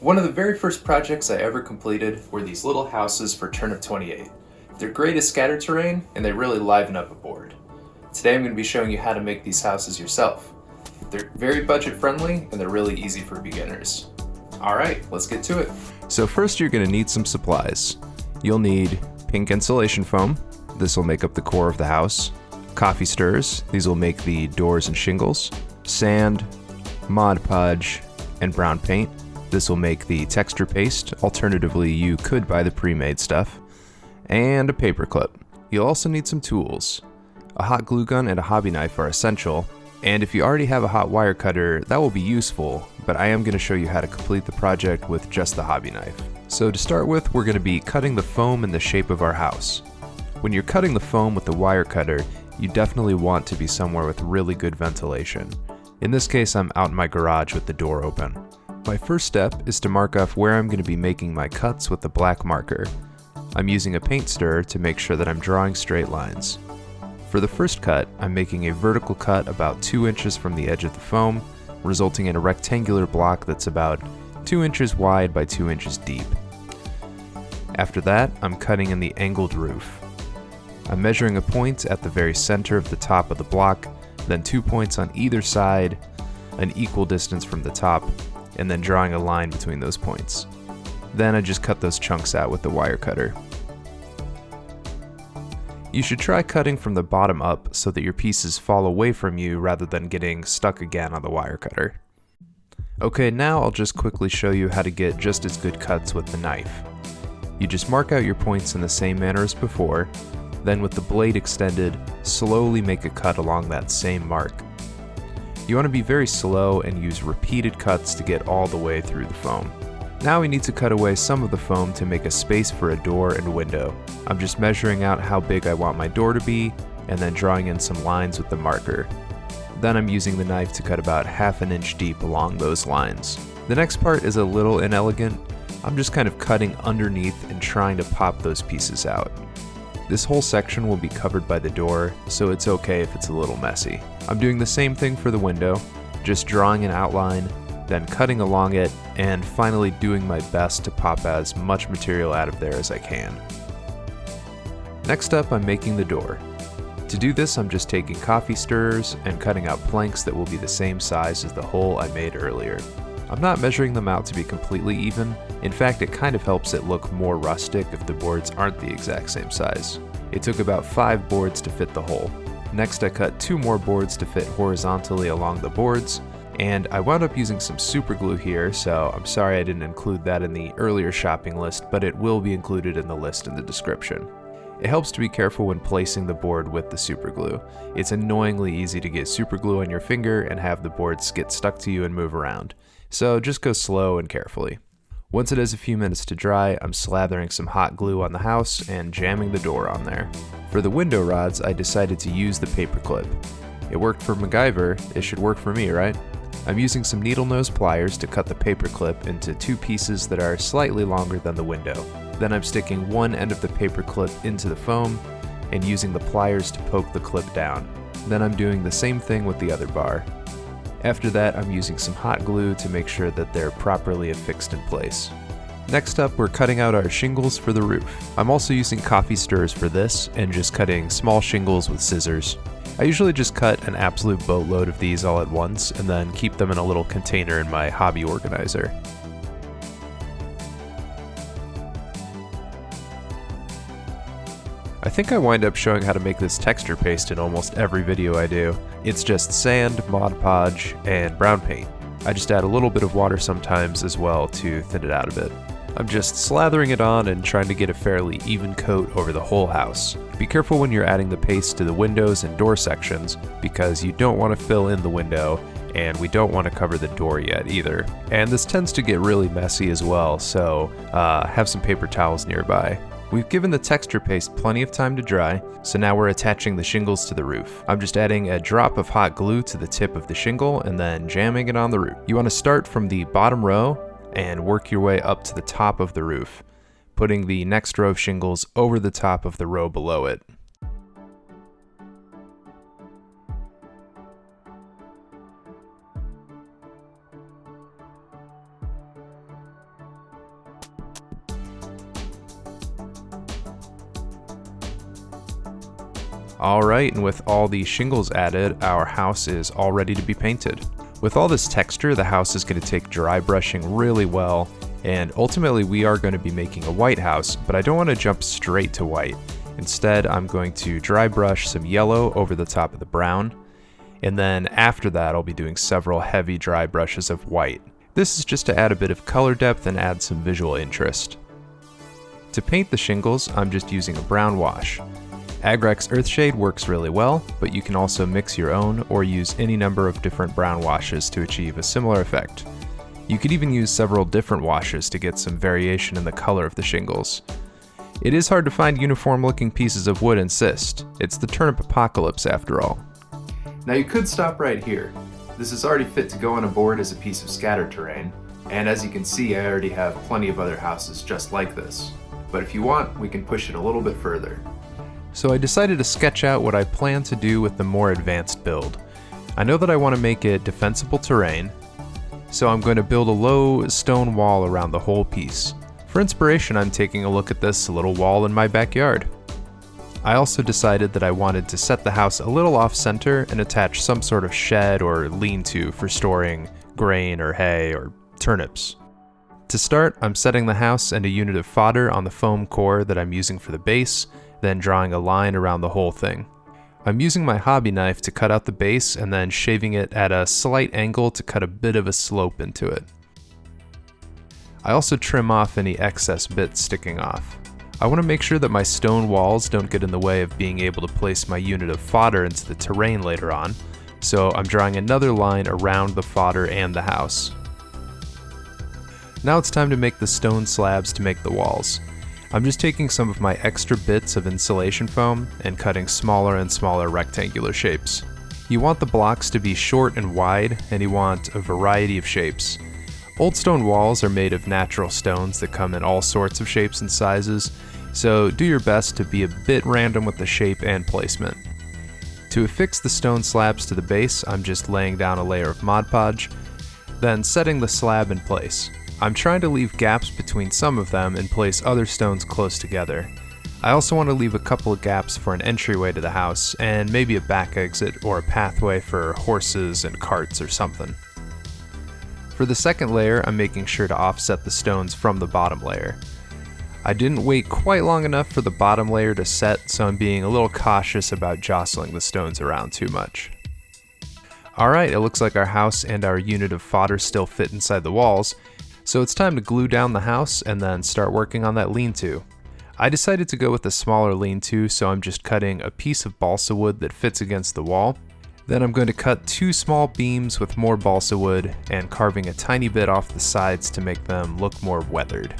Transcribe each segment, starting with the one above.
One of the very first projects I ever completed were these little houses for Turnip 28. They're great as scatter terrain, and they really liven up a board. Today I'm going to be showing you how to make these houses yourself. They're very budget friendly, and they're really easy for beginners. Alright, let's get to it. So first you're going to need some supplies. You'll need pink insulation foam. This will make up the core of the house. Coffee stirrers. These will make the doors and shingles. Sand, Mod Podge, and brown paint. This will make the texture paste. Alternatively, you could buy the pre-made stuff. And a paper clip. You'll also need some tools. A hot glue gun and a hobby knife are essential. And if you already have a hot wire cutter, that will be useful, but I am going to show you how to complete the project with just the hobby knife. So to start with, we're going to be cutting the foam in the shape of our house. When you're cutting the foam with the wire cutter, you definitely want to be somewhere with really good ventilation. In this case, I'm out in my garage with the door open. My first step is to mark off where I'm going to be making my cuts with the black marker. I'm using a paint stirrer to make sure that I'm drawing straight lines. For the first cut, I'm making a vertical cut about 2 inches from the edge of the foam, resulting in a rectangular block that's about 2 inches wide by 2 inches deep. After that, I'm cutting in the angled roof. I'm measuring a point at the very center of the top of the block, then 2 points on either side, an equal distance from the top, and then drawing a line between those points. Then I just cut those chunks out with the wire cutter. You should try cutting from the bottom up so that your pieces fall away from you rather than getting stuck again on the wire cutter. Okay, now I'll just quickly show you how to get just as good cuts with the knife. You just mark out your points in the same manner as before, then with the blade extended, slowly make a cut along that same mark. You want to be very slow and use repeated cuts to get all the way through the foam. Now we need to cut away some of the foam to make a space for a door and window. I'm just measuring out how big I want my door to be, and then drawing in some lines with the marker. Then I'm using the knife to cut about 1/2 inch deep along those lines. The next part is a little inelegant. I'm just kind of cutting underneath and trying to pop those pieces out. This whole section will be covered by the door, so it's okay if it's a little messy. I'm doing the same thing for the window, just drawing an outline, then cutting along it, and finally doing my best to pop as much material out of there as I can. Next up, I'm making the door. To do this, I'm just taking coffee stirrers and cutting out planks that will be the same size as the hole I made earlier. I'm not measuring them out to be completely even. In fact, it kind of helps it look more rustic if the boards aren't the exact same size. It took about 5 boards to fit the hole. Next, I cut 2 more boards to fit horizontally along the boards, and I wound up using some super glue here, so I'm sorry I didn't include that in the earlier shopping list, but it will be included in the list in the description. It helps to be careful when placing the board with the super glue. It's annoyingly easy to get super glue on your finger and have the boards get stuck to you and move around. So just go slow and carefully. Once it has a few minutes to dry, I'm slathering some hot glue on the house and jamming the door on there. For the window rods, I decided to use the paper clip. It worked for MacGyver, it should work for me, right? I'm using some needle nose pliers to cut the paper clip into 2 pieces that are slightly longer than the window. Then I'm sticking one end of the paper clip into the foam and using the pliers to poke the clip down. Then I'm doing the same thing with the other bar. After that, I'm using some hot glue to make sure that they're properly affixed in place. Next up, we're cutting out our shingles for the roof. I'm also using coffee stirrers for this and just cutting small shingles with scissors. I usually just cut an absolute boatload of these all at once and then keep them in a little container in my hobby organizer. I think I wind up showing how to make this texture paste in almost every video I do. It's just sand, Mod Podge, and brown paint. I just add a little bit of water sometimes as well to thin it out a bit. I'm just slathering it on and trying to get a fairly even coat over the whole house. Be careful when you're adding the paste to the windows and door sections because you don't want to fill in the window and we don't want to cover the door yet either. And this tends to get really messy as well, so have some paper towels nearby. We've given the texture paste plenty of time to dry, so now we're attaching the shingles to the roof. I'm just adding a drop of hot glue to the tip of the shingle and then jamming it on the roof. You want to start from the bottom row and work your way up to the top of the roof, putting the next row of shingles over the top of the row below it. Alright, and with all the shingles added, our house is all ready to be painted. With all this texture, the house is going to take dry brushing really well, and ultimately we are going to be making a white house, but I don't want to jump straight to white. Instead, I'm going to dry brush some yellow over the top of the brown, and then after that I'll be doing several heavy dry brushes of white. This is just to add a bit of color depth and add some visual interest. To paint the shingles, I'm just using a brown wash. Agrax Earthshade works really well, but you can also mix your own or use any number of different brown washes to achieve a similar effect. You could even use several different washes to get some variation in the color of the shingles. It is hard to find uniform looking pieces of wood in Cyst. It's the turnip apocalypse after all. Now you could stop right here. This is already fit to go on a board as a piece of scattered terrain, and as you can see I already have plenty of other houses just like this. But if you want, we can push it a little bit further. So I decided to sketch out what I plan to do with the more advanced build. I know that I want to make it defensible terrain, so I'm going to build a low stone wall around the whole piece. For inspiration, I'm taking a look at this little wall in my backyard. I also decided that I wanted to set the house a little off-center and attach some sort of shed or lean-to for storing grain or hay or turnips. To start, I'm setting the house and a unit of fodder on the foam core that I'm using for the base, then drawing a line around the whole thing. I'm using my hobby knife to cut out the base and then shaving it at a slight angle to cut a bit of a slope into it. I also trim off any excess bits sticking off. I want to make sure that my stone walls don't get in the way of being able to place my unit of fodder into the terrain later on, so I'm drawing another line around the fodder and the house. Now it's time to make the stone slabs to make the walls. I'm just taking some of my extra bits of insulation foam and cutting smaller and smaller rectangular shapes. You want the blocks to be short and wide, and you want a variety of shapes. Old stone walls are made of natural stones that come in all sorts of shapes and sizes, so do your best to be a bit random with the shape and placement. To affix the stone slabs to the base, I'm just laying down a layer of Mod Podge, then setting the slab in place. I'm trying to leave gaps between some of them and place other stones close together. I also want to leave a couple of gaps for an entryway to the house, and maybe a back exit or a pathway for horses and carts or something. For the second layer, I'm making sure to offset the stones from the bottom layer. I didn't wait quite long enough for the bottom layer to set, so I'm being a little cautious about jostling the stones around too much. Alright, it looks like our house and our unit of fodder still fit inside the walls, so it's time to glue down the house and then start working on that lean-to. I decided to go with a smaller lean-to, so I'm just cutting a piece of balsa wood that fits against the wall. Then I'm going to cut 2 small beams with more balsa wood and carving a tiny bit off the sides to make them look more weathered.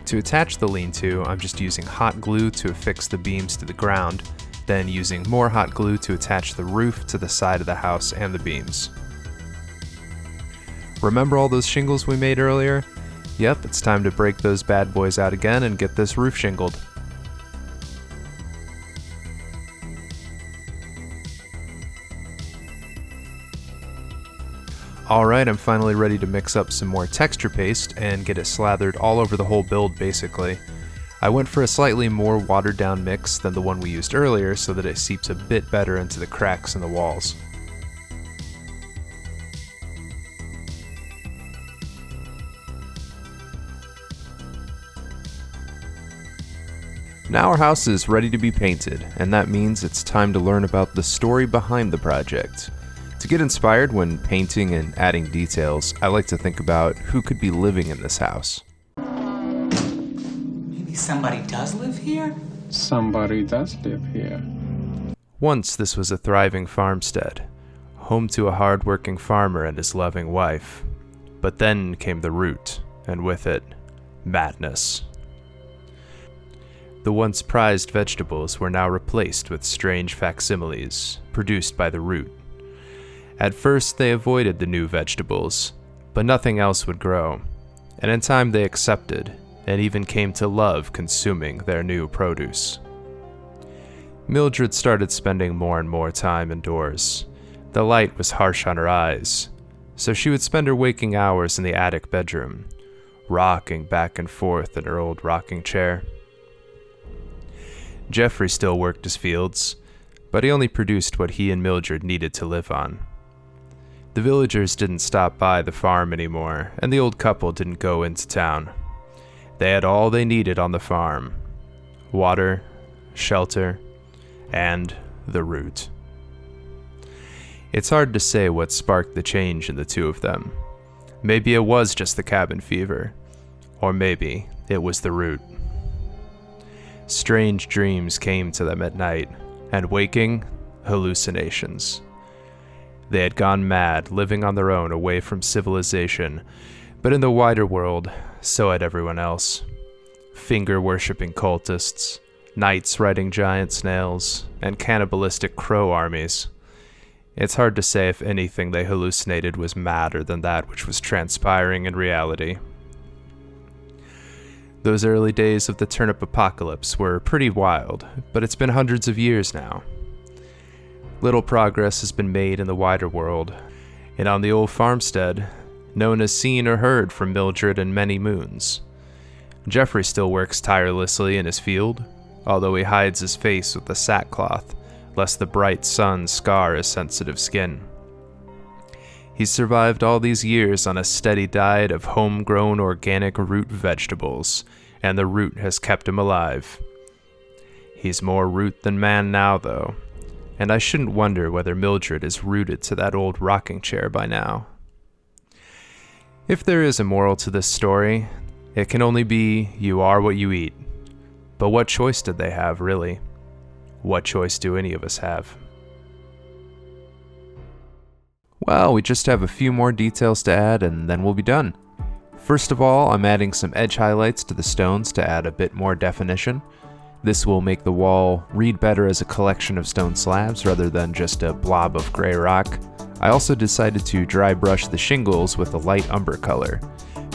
To attach the lean-to, I'm just using hot glue to affix the beams to the ground, then using more hot glue to attach the roof to the side of the house and the beams. Remember all those shingles we made earlier? Yep, it's time to break those bad boys out again and get this roof shingled. Alright, I'm finally ready to mix up some more texture paste and get it slathered all over the whole build basically. I went for a slightly more watered down mix than the one we used earlier so that it seeps a bit better into the cracks in the walls. Now our house is ready to be painted, and that means it's time to learn about the story behind the project. To get inspired when painting and adding details, I like to think about who could be living in this house. Maybe somebody does live here? Somebody does live here. Once this was a thriving farmstead, home to a hard-working farmer and his loving wife. But then came the root, and with it, madness. The once prized vegetables were now replaced with strange facsimiles, produced by the root. At first they avoided the new vegetables, but nothing else would grow, and in time they accepted, and even came to love consuming their new produce. Mildred started spending more and more time indoors. The light was harsh on her eyes, so she would spend her waking hours in the attic bedroom, rocking back and forth in her old rocking chair. Jeffrey still worked his fields, but he only produced what he and Mildred needed to live on. The villagers didn't stop by the farm anymore, and the old couple didn't go into town. They had all they needed on the farm: water, shelter, and the root. It's hard to say what sparked the change in the two of them. Maybe it was just the cabin fever, or maybe it was the root. Strange dreams came to them at night, and waking, hallucinations. They had gone mad, living on their own away from civilization, but in the wider world, so had everyone else. Finger-worshipping cultists, knights riding giant snails, and cannibalistic crow armies. It's hard to say if anything they hallucinated was madder than that which was transpiring in reality. Those early days of the turnip apocalypse were pretty wild, but it's been hundreds of years now. Little progress has been made in the wider world, and on the old farmstead, no one has seen or heard from Mildred in many moons. Jeffrey still works tirelessly in his field, although he hides his face with the sackcloth, lest the bright sun scar his sensitive skin. He's survived all these years on a steady diet of homegrown organic root vegetables, and the root has kept him alive. He's more root than man now, though, and I shouldn't wonder whether Mildred is rooted to that old rocking chair by now. If there is a moral to this story, it can only be you are what you eat. But what choice did they have, really? What choice do any of us have? Well, we just have a few more details to add and then we'll be done. First of all, I'm adding some edge highlights to the stones to add a bit more definition. This will make the wall read better as a collection of stone slabs rather than just a blob of gray rock. I also decided to dry brush the shingles with a light umber color.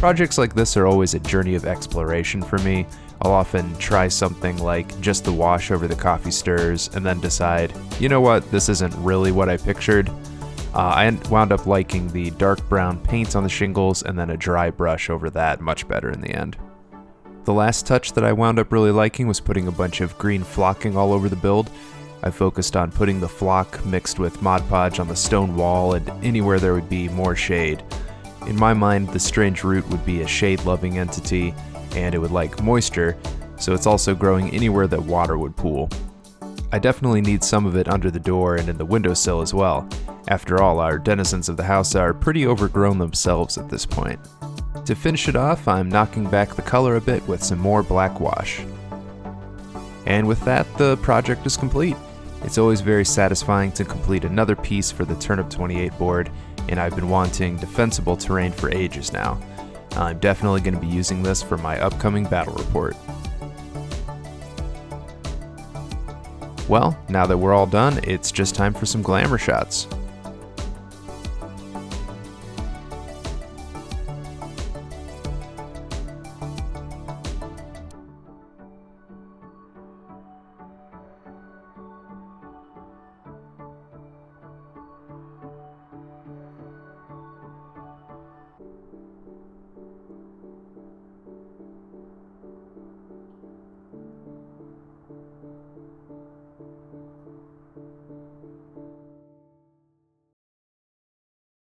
Projects like this are always a journey of exploration for me. I'll often try something like just the wash over the coffee stirs and then decide, you know what, this isn't really what I pictured. I wound up liking the dark brown paint on the shingles and then a dry brush over that much better in the end. The last touch that I wound up really liking was putting a bunch of green flocking all over the build. I focused on putting the flock mixed with Mod Podge on the stone wall and anywhere there would be more shade. In my mind, the strange root would be a shade-loving entity, and it would like moisture, so it's also growing anywhere that water would pool. I definitely need some of it under the door and in the windowsill as well. After all, our denizens of the house are pretty overgrown themselves at this point. To finish it off, I'm knocking back the color a bit with some more black wash. And with that, the project is complete. It's always very satisfying to complete another piece for the Turnip 28 board, and I've been wanting defensible terrain for ages now. I'm definitely going to be using this for my upcoming battle report. Well, now that we're all done, it's just time for some glamour shots.